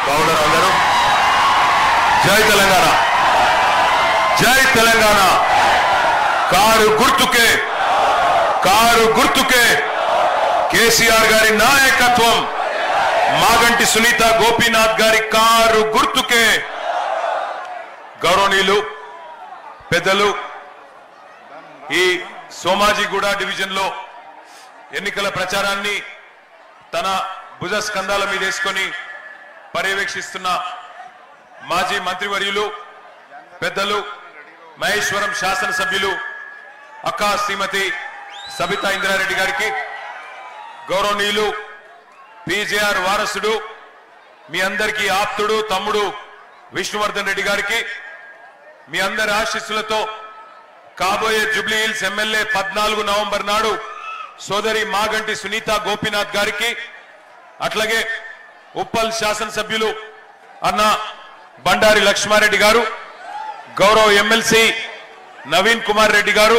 బాగున్నారు అందరూ? జై తెలంగాణ, జై తెలంగాణ. కారు గుర్తుకే కేసీఆర్ గారి నాయకత్వం, మాగంటి సునీత గోపీనాథ్ గారి కారు గుర్తుకే. గౌరవనీయులు పెద్దలు, ఈ సోమాజిగూడ డివిజన్ లో ఎన్నికల ప్రచారాన్ని తన భుజ స్కంధాల మీద వేసుకొని పర్యవేక్షిస్తున్న మాజీ మంత్రివర్యులు పెద్దలు, మహేశ్వరం శాసనసభ్యులు అక్కా శ్రీమతి సబితా ఇంద్రారెడ్డి గారికి, గౌరవనీయులు పీజేఆర్ వారసుడు, మీ అందరికీ ఆప్తుడు తమ్ముడు విష్ణువర్ధన్ రెడ్డి గారికి, మీ అందరి ఆశీస్సులతో కాబోయే జూబ్లీ హిల్స్ ఎమ్మెల్యే 14 నవంబర్ నాడు సోదరి మాగంటి సునీత గోపీనాథ్ గారికి, అట్లాగే ఉప్పల్ శాసనసభ్యులు అన్న బండారి లక్ష్మారెడ్డి గారు, గౌరవ ఎమ్మెల్సీ నవీన్ కుమార్ రెడ్డి గారు,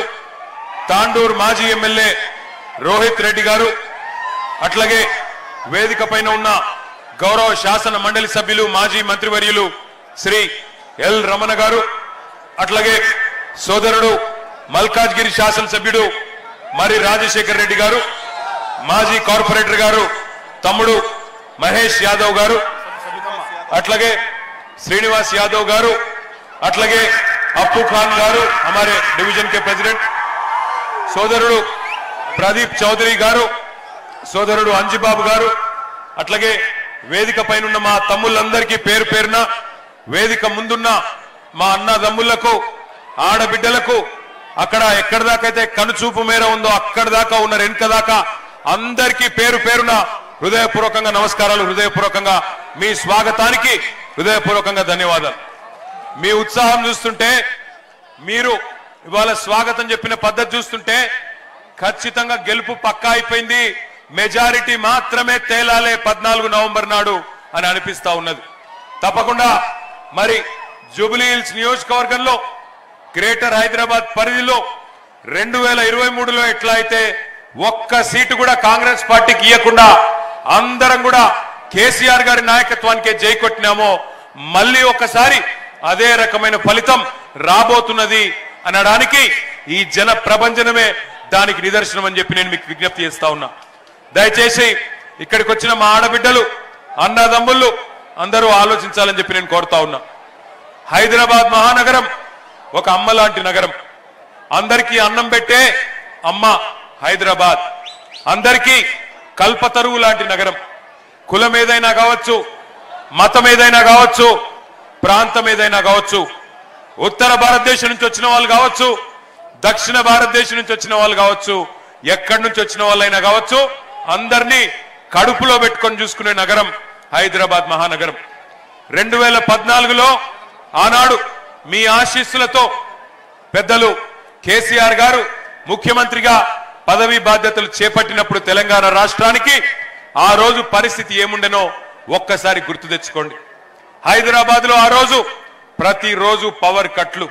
తాండూర్ మాజీ ఎమ్మెల్యే రోహిత్ రెడ్డి గారు, అట్లాగే వేదిక పైన ఉన్న గౌరవ శాసన మండలి సభ్యులు మాజీ మంత్రివర్యులు శ్రీ ఎల్ రమణ గారు, అట్లాగే సోదరుడు మల్కాజ్గిరి శాసనసభ్యుడు మరి రాజశేఖర్ రెడ్డి గారు, మాజీ కార్పొరేటర్ గారు తమ్ముడు మహేష్ యాదవ్ గారు, అట్లాగే శ్రీనివాస్ యాదవ్ గారు, అట్లాగే అప్పు ఖాన్ గారు हमारे डिवीजन के प्रेसिडेंट, సోదరుడు ప్రదీప్ చౌదరి గారు, సోదరుడు అంజిబాబు గారు, అట్లాగే వేదిక పైన మా తమ్ముళ్ళందరికీ పేరు పేరున, వేదిక ముందున్న మా అన్నదమ్ములకు ఆడబిడ్డలకు, అక్కడ ఎక్కడి దాకైతే కనుచూపు మేర ఉందో అక్కడి దాకా ఉన్న వెనుక దాకా అందరికీ పేరు పేరున హృదయపూర్వకంగా నమస్కారాలు, హృదయపూర్వకంగా మీ స్వాగతానికి హృదయపూర్వకంగా ధన్యవాదాలు. మీ ఉత్సాహం చూస్తుంటే, మీరు ఇవాళ స్వాగతం చెప్పిన పద్ధతి చూస్తుంటే ఖచ్చితంగా గెలుపు పక్కా అయిపోయింది, మెజారిటీ మాత్రమే తేలాలే 14 నవంబర్ నాడు అని అనిపిస్తా ఉన్నది. తప్పకుండా మరి జూబ్లీ హిల్స్ నియోజకవర్గంలో గ్రేటర్ హైదరాబాద్ పరిధిలో 2023లో ఎట్లా అయితే ఒక్క సీటు కూడా కాంగ్రెస్ పార్టీకి ఇవ్వకుండా అందరం కూడా కేసీఆర్ గారి నాయకత్వానికే జై కొట్టినామో, మళ్ళీ ఒక్కసారి అదే రకమైన ఫలితం రాబోతున్నది అనడానికి ఈ జన ప్రభంజనమే దానికి నిదర్శనం అని చెప్పి నేను మీకు విజ్ఞప్తి చేస్తా ఉన్నా. దయచేసి ఇక్కడికి వచ్చిన మా ఆడబిడ్డలు అన్నదమ్ముళ్ళు అందరూ ఆలోచించాలని చెప్పి నేను కోరుతా ఉన్నా. హైదరాబాద్ మహానగరం ఒక అమ్మ లాంటి నగరం, అందరికీ అన్నం పెట్టే అమ్మ హైదరాబాద్, అందరికీ కల్పతరువు లాంటి నగరం. కులం ఏదైనా కావచ్చు, మతం ఏదైనా కావచ్చు, ప్రాంతం ఏదైనా కావచ్చు, ఉత్తర భారతదేశం నుంచి వచ్చిన వాళ్ళు కావచ్చు, దక్షిణ భారతదేశం నుంచి వచ్చిన వాళ్ళు కావచ్చు, ఎక్కడి నుంచి వచ్చిన వాళ్ళైనా కావచ్చు, అందరినీ కడుపులో పెట్టుకొని చూసుకునే నగరం హైదరాబాద్ మహానగరం. 2014లో ఆనాడు మీ ఆశీస్సులతో పెద్దలు కేసీఆర్ గారు ముఖ్యమంత్రిగా పదవి బాధ్యతలు చేపట్టినప్పుడు తెలంగాణ రాష్ట్రానికి ఆ రోజు పరిస్థితి ఏముండెనో ఒక్కసారి గుర్తు తెచ్చుకోండి. హైదరాబాద్ లో ఆ రోజు ప్రతిరోజు పవర్ కట్లు,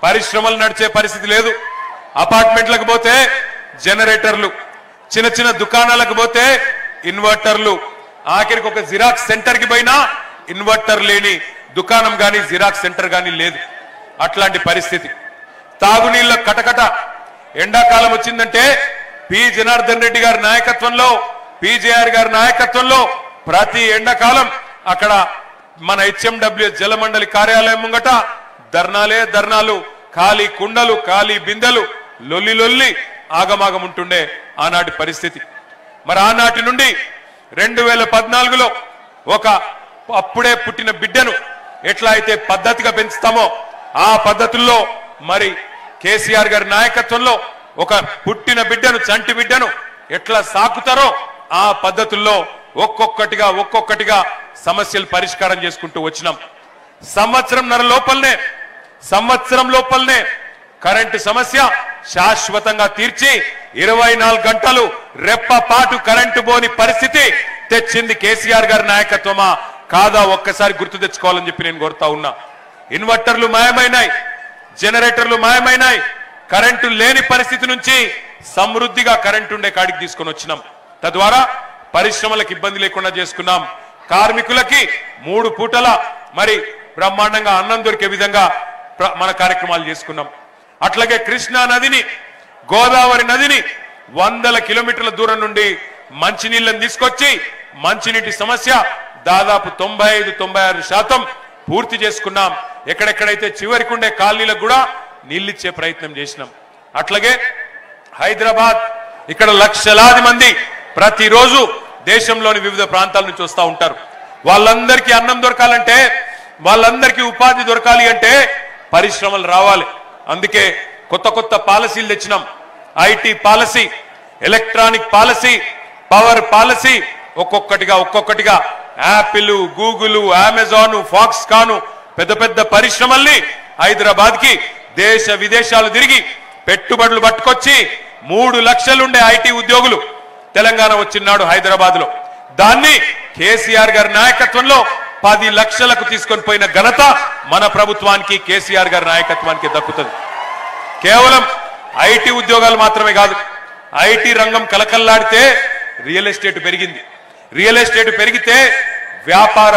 పరిశ్రమలు నడిచే పరిస్థితి లేదు, అపార్ట్మెంట్లకు పోతే జనరేటర్లు, చిన్న చిన్న దుకాణాలకు పోతే ఇన్వర్టర్లు, ఆఖరికి ఒక జిరాక్స్ సెంటర్ కి పోయినా ఇన్వర్టర్ లేని దుకాణం గాని జిరాక్స్ సెంటర్ గాని లేదు. అట్లాంటి పరిస్థితి. తాగునీళ్ళ కటకట. ఎండాకాలం వచ్చిందంటే పి జనార్దన్ రెడ్డి గారి నాయకత్వంలో, పీజేఆర్ గారి నాయకత్వంలో ప్రతి ఎండాకాలం అక్కడ మన హెచ్ఎండబ్ల్యూఎస్ జలమండలి కార్యాలయం ముంగట ధర్నాలు, ఖాళీ కుండలు, ఖాళీ బిందెలు, లొల్లి ఆగమాగం ఉంటుండే ఆనాటి పరిస్థితి. మరి ఆనాటి నుండి 2014లో ఒక అప్పుడే పుట్టిన బిడ్డను ఎట్లా అయితే పద్ధతిగా పెంచుతామో ఆ పద్ధతుల్లో మరి కేసీఆర్ గారి నాయకత్వంలో ఒక పుట్టిన బిడ్డను, చంటి బిడ్డను ఎట్లా సాకుతారో ఆ పద్ధతుల్లో ఒక్కొక్కటిగా సమస్యలు పరిష్కారం చేసుకుంటూ వచ్చినాం. సంవత్సరం లోపలనే కరెంటు సమస్య శాశ్వతంగా తీర్చి 24 గంటలు రెప్పపాటు కరెంటు పోని పరిస్థితి తెచ్చింది కేసీఆర్ గారి నాయకత్వమా కాదా ఒక్కసారి గుర్తు తెచ్చుకోవాలని చెప్పి నేను కోరుతా ఉన్నా. ఇన్వర్టర్లు మాయమైనాయి, జనరేటర్లు మాయమైనాయి, కరెంటు లేని పరిస్థితి నుంచి సమృద్ధిగా కరెంటు ఉండే కాడికి తీసుకొని వచ్చినాం. తద్వారా పరిశ్రమలకు ఇబ్బంది లేకుండా చేసుకున్నాం, కార్మికులకి 3 పూటల మరి బ్రహ్మాండంగా అన్నం దొరికే విధంగా మన కార్యక్రమాలు చేసుకున్నాం. అట్లాగే కృష్ణా నదిని, గోదావరి నదిని 100 కిలోమీటర్ల దూరం నుండి మంచినీళ్ళని తీసుకొచ్చి మంచినీటి సమస్య దాదాపు 95-96% పూర్తి చేసుకున్నాం. ఎక్కడెక్కడైతే చివరికి ఉండే కాలనీలకు కూడా నీళ్ళిచ్చే ప్రయత్నం చేసినాం. అట్లాగే హైదరాబాద్, ఇక్కడ లక్షలాది మంది ప్రతిరోజు దేశంలోని వివిధ ప్రాంతాల నుంచి వస్తూ ఉంటారు. వాళ్ళందరికీ అన్నం దొరకాలంటే, వాళ్ళందరికీ ఉపాధి దొరకాలి అంటే పరిశ్రమలు రావాలి. అందుకే కొత్త కొత్త పాలసీలు తెచ్చినాం. IT policy, electronic policy, power policy, ఒక్కొక్కటిగా యాపిల్, గూగుల్, అమెజాన్, ఫాక్స్కాన్ పెద్ద పెద్ద పరిశ్రమల్ని హైదరాబాద్ కి దేశ విదేశాలు తిరిగి పెట్టుబడులు పట్టుకొచ్చి 3 లక్షలుండే ఐటీ ఉద్యోగులు తెలంగాణ వచ్చినాడు హైదరాబాద్ లో. దాన్ని కేసీఆర్ గారి నాయకత్వంలో 10 లక్షలకు తీసుకొని పోయిన ఘనత మన ప్రభుత్వానికి, కేసీఆర్ గారి నాయకత్వానికి దక్కుతుంది. కేవలం ఐటీ ఉద్యోగాలు మాత్రమే కాదు, ఐటీ రంగం కలకల్లాడితే రియల్ ఎస్టేట్ పెరిగింది. రియల్ ఎస్టేట్ పెరిగితే వ్యాపార